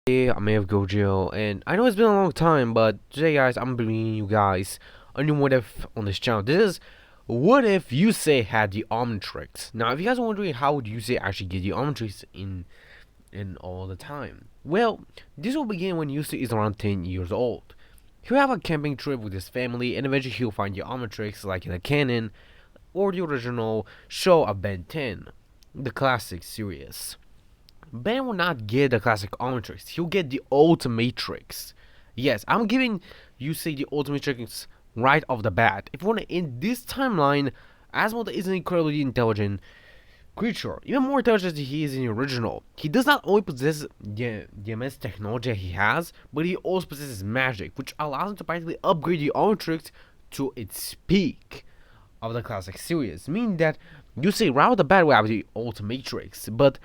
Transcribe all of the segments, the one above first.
Hey, I'm Av Gojo, and I know it's been a long time, but today, guys, I'm bringing you guys a new What If on this channel. This is What If Yusei had the Omnitrix. Now, if you guys are wondering how would Yusei actually get the Omnitrix in all the time, well, this will begin when Yusei is around 10 years old. He'll have a camping trip with his family, and eventually he'll find the Omnitrix, like in the canon or the original show of Ben 10, the classic series. Ben will not get the classic Omnitrix. He'll get the Ultimatrix. Yes, I'm giving you say the Ultimatrix right off the bat. If you want to, in this timeline, Asmode is an incredibly intelligent creature, even more intelligent than he is in the original. He does not only possess the immense technology he has, but he also possesses magic, which allows him to practically upgrade the Omnitrix to its peak of the classic series, meaning that you say right off the bat we have the Ultimatrix, but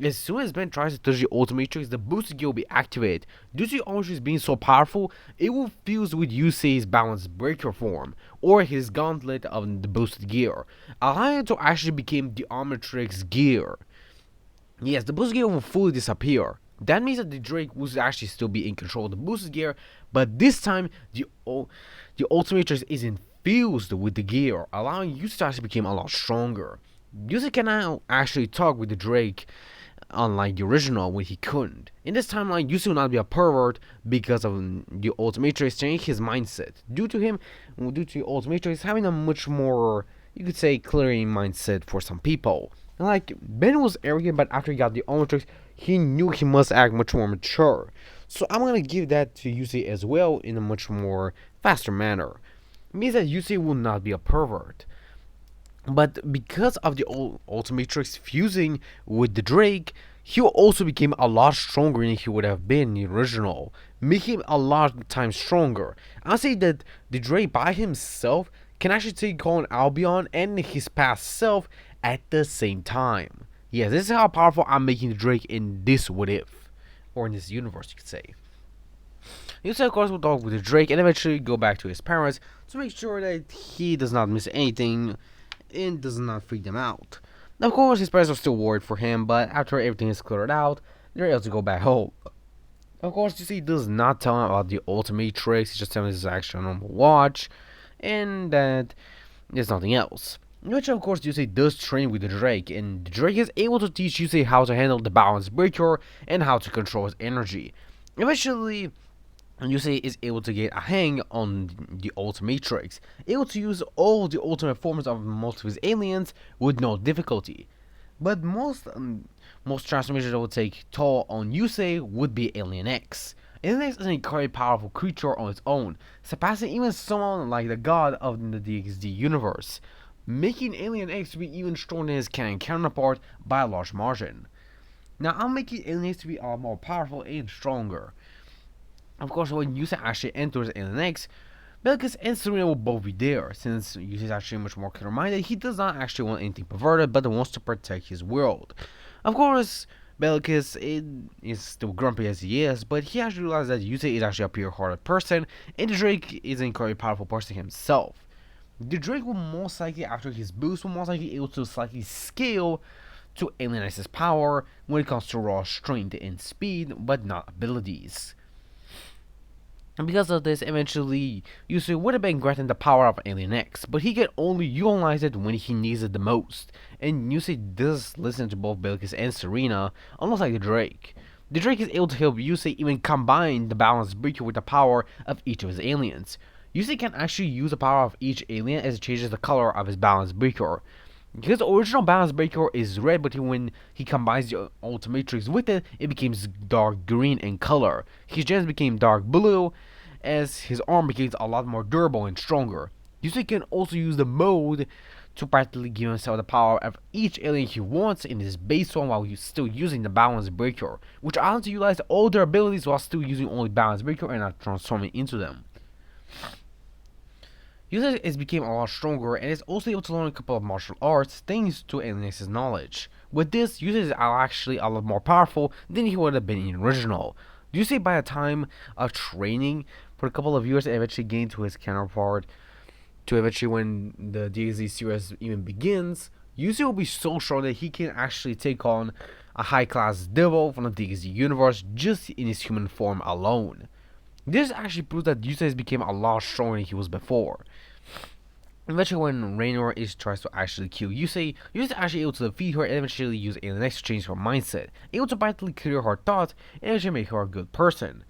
as soon as Ben tries to touch the Ultimatrix, the boosted gear will be activated. Due to the Omnitrix being so powerful, it will fuse with Yusei's balance breaker form, or his gauntlet of the boosted gear, allowing it to actually become the Omnitrix gear. Yes, the boosted gear will fully disappear. That means that the Drake will actually still be in control of the boosted gear, but this time the Ultimatrix is infused with the gear, allowing Yusei to actually become a lot stronger. Yusei can now actually talk with the Drake, unlike the original when he couldn't. In this timeline, Yusei will not be a pervert because of the Ultimatrix changing his mindset. Due to the Ultimatrix having a much more, you could say, clearing mindset for some people. Like, Ben was arrogant, but after he got the Omnitrix, he knew he must act much more mature. So I'm gonna give that to Yusei as well in a much more faster manner. It means that Yusei will not be a pervert. But because of the Ultimatrix fusing with the Drake, he also became a lot stronger than he would have been in the original, making him a lot times stronger. I'll say that the Drake by himself can actually take on Albion and his past self at the same time. Yes, this is how powerful I'm making the Drake in this What If, or in this universe, you could say. Yusei, of course, will talk with the Drake and eventually go back to his parents to make sure that he does not miss anything and does not freak them out. Of course, his parents are still worried for him, but after everything is cleared out, they're able to go back home. Of course, you see, he does not tell him about the Ultimatrix, he just tells him this is actually a normal watch, and that there's nothing else. Which, of course, Yusei does train with the Drake, and the Drake is able to teach Yusei how to handle the balance breaker and how to control his energy. Eventually, Yusei is able to get a hang on the Ultimatrix, able to use all the ultimate forms of most of his aliens with no difficulty. But most transformations that would take toll on Yusei would be Alien X. Alien X is an incredibly powerful creature on its own, surpassing even someone like the god of the DxD universe, making Alien X to be even stronger than his canon counterpart by a large margin. Now, I'm making Alien X to be a lot more powerful and stronger. Of course, when Yusei actually enters Alien X, Belkis and Serena will both be there, since Yusei is actually much more clear-minded. He does not actually want anything perverted, but wants to protect his world. Of course, Belkis is still grumpy as he is, but he actually realizes that Yusei is actually a pure-hearted person, and the Drake is an incredibly powerful person himself. The Drake will most likely, after his boost, will most likely be able to slightly scale to Alien X's power when it comes to raw strength and speed, but not abilities. And because of this, eventually, Yusei would have been granted the power of Alien X, but he can only utilize it when he needs it the most. And Yusei does listen to both Belkis and Serena, almost like the Drake. The Drake is able to help Yusei even combine the balance breaker with the power of each of his aliens. Yusei can actually use the power of each alien as it changes the color of his balance breaker. His original balance breaker is red, but when he combines the Ultimatrix with it, it becomes dark green in color. His gems became dark blue, as his arm becomes a lot more durable and stronger. Yusei can also use the mode to practically give himself the power of each alien he wants in his base one while he's still using the balance breaker, which allows him to utilize all their abilities while still using only balance breaker and not transforming into them. Yusei has become a lot stronger and is also able to learn a couple of martial arts thanks to Alien X's knowledge. With this, Yusei is actually a lot more powerful than he would have been in the original. Yusei, by the time of training for a couple of years, eventually gained to his counterpart, to eventually when the DxD series even begins, Yusei will be so strong that he can actually take on a high-class devil from the DayZ universe just in his human form alone. This actually proves that Yusei became a lot stronger than he was before. Eventually, when Raynor tries to actually kill Yusei, Yusei is actually able to defeat her and eventually use Alien X to change her mindset, able to practically clear her thoughts and eventually make her a good person.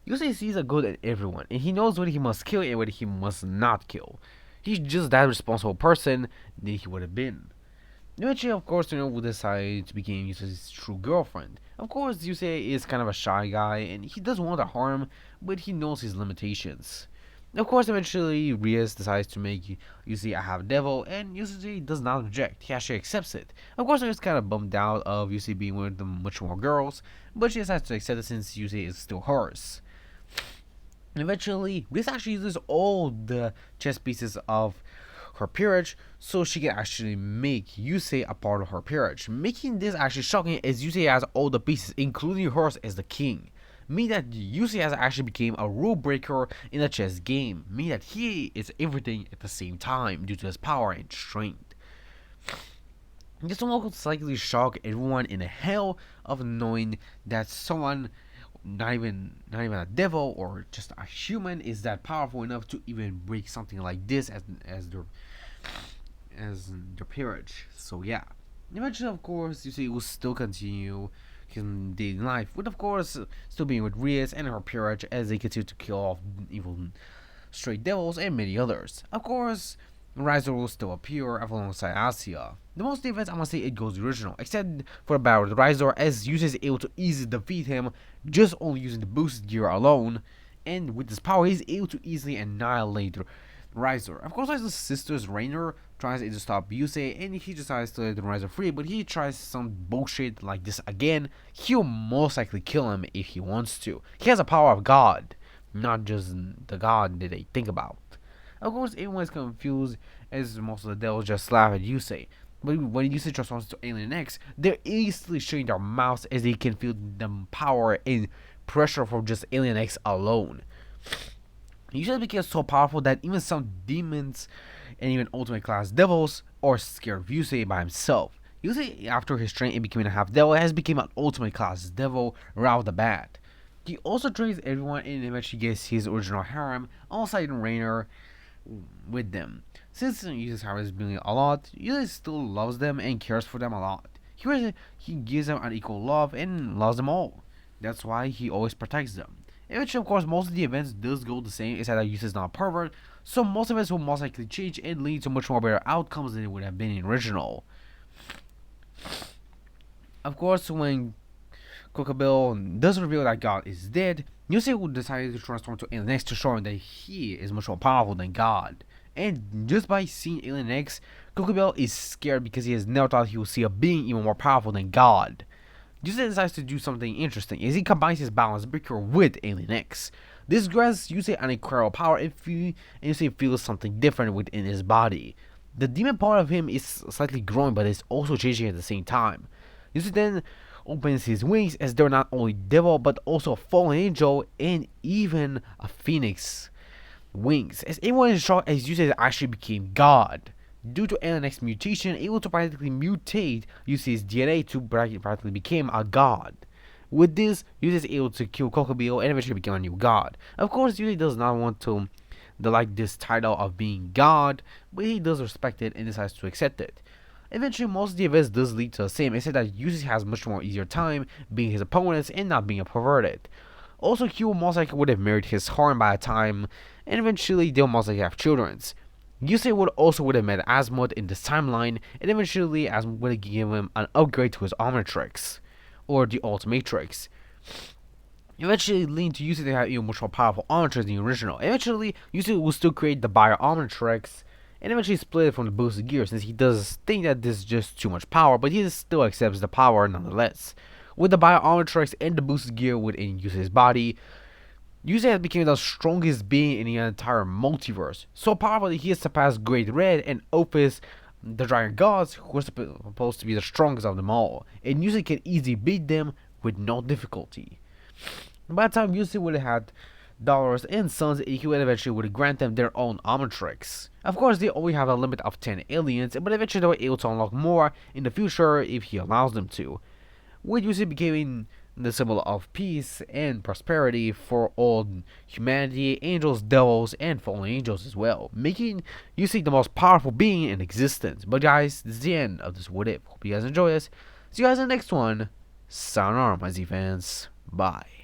Yusei sees a good in everyone, and he knows when he must kill and when he must not kill. He's just that responsible person that he would have been. Eventually, of course, will decide to become Yusei's true girlfriend. Of course, Yusei is kind of a shy guy, and he doesn't want to harm, but he knows his limitations. Of course, eventually, Rias decides to make Yusei a half-devil, and Yusei does not reject. He actually accepts it. Of course, Rias kind of bummed out of Yusei being with much more girls, but she decides to accept it since Yusei is still hers. Eventually, Rias actually uses all the chess pieces of her peerage so she can actually make Yusei a part of her peerage. Making this actually shocking as Yusei has all the pieces, including hers as the king. Meaning that Yusei has actually become a rule breaker in a chess game. Meaning that he is everything at the same time due to his power and strength. This will likely shock everyone in the hell of knowing that someone not even a devil or just a human is that powerful enough to even break something like this as their peerage. So yeah. Eventually, of course, Yusei will still continue his daily life, with of course still being with Rias and her peerage as they continue to kill off evil straight devils and many others. Of course, Riser will still appear alongside Asia. The most events I must say it goes original, except for the battle with Riser as Yusei is able to easily defeat him just only using the boosted gear alone, and with his power he's able to easily annihilate Riser. Of course, Riser's sister's Raynor tries to stop Yusei and he decides to let Riser free, but he tries some bullshit like this again. He'll most likely kill him if he wants to. He has the power of God, not just the God that they think about. Of course, everyone is confused as most of the devils just laugh at Yusei. But when Yusei transforms to Alien X, they're instantly shutting their mouths as they can feel the power and pressure from just Alien X alone. Yusei became so powerful that even some demons and even ultimate class devils are scared of Yusei by himself. Yusei, after his training and becoming a half devil, has become an ultimate class devil right off the bat. He also trains everyone and eventually gets his original harem alongside Raynor with them. Since Yusei's harem is building a lot, Yusei still loves them and cares for them a lot. He gives them an equal love and loves them all. That's why he always protects them. Eventually, of course, most of the events does go the same, except that Yusei is not a pervert, so most events will most likely change and lead to much more better outcomes than it would have been in original. Of course, when Kokabel does reveal that God is dead, Yusei will decide to transform to Alien X to show him that he is much more powerful than God. And just by seeing Alien X, Kokabel is scared because he has never thought he would see a being even more powerful than God. Yusei decides to do something interesting as he combines his balance breaker with Alien X. This grants Yusei an incredible power and Yusei feels something different within his body. The demon part of him is slightly growing but is also changing at the same time. Yusei then opens his wings as they're not only devil but also a fallen angel and even a phoenix wings. As everyone is shocked as Yusei actually became God. Due to Alien X mutation, able to practically mutate Yusei's DNA to practically become a god. With this, Yusei is able to kill Kokobio and eventually become a new god. Of course, Yusei does not want to like this title of being god, but he does respect it and decides to accept it. Eventually, most of the events does lead to the same, except that Yusei has much more easier time being his opponents and not being a perverted. Also, he will most likely would have married his harem by the time, and eventually they'll most likely have children. Yusei would have met Asmod in this timeline, and eventually Asmod would have given him an upgrade to his Omnitrix, or the Ultimatrix. Eventually leading to Yusei to have even much more powerful Omnitrix than the original. Eventually, Yusei will still create the Bio Omnitrix, and eventually split it from the boosted gear since he does think that this is just too much power, but he still accepts the power nonetheless. With the Bio Omnitrix and the boosted gear within Yusei's body, Yusei has become the strongest being in the entire multiverse, so powerful that he has surpassed Great Red and Opus, the Dragon Gods, who are supposed to be the strongest of them all, and Yusei can easily beat them with no difficulty. By the time Yusei would have had daughters and sons, he would eventually would grant them their own Omnitrix. Of course, they only have a limit of 10 aliens, but eventually they were able to unlock more in the future if he allows them to. with issei becoming the symbol of peace and prosperity for all humanity, angels, devils, and fallen angels as well, making issei the most powerful being in existence. But guys, this is the end of this what if. Hope you guys enjoy this. See you guys in the next one. Sayonara, my Z fans. Bye.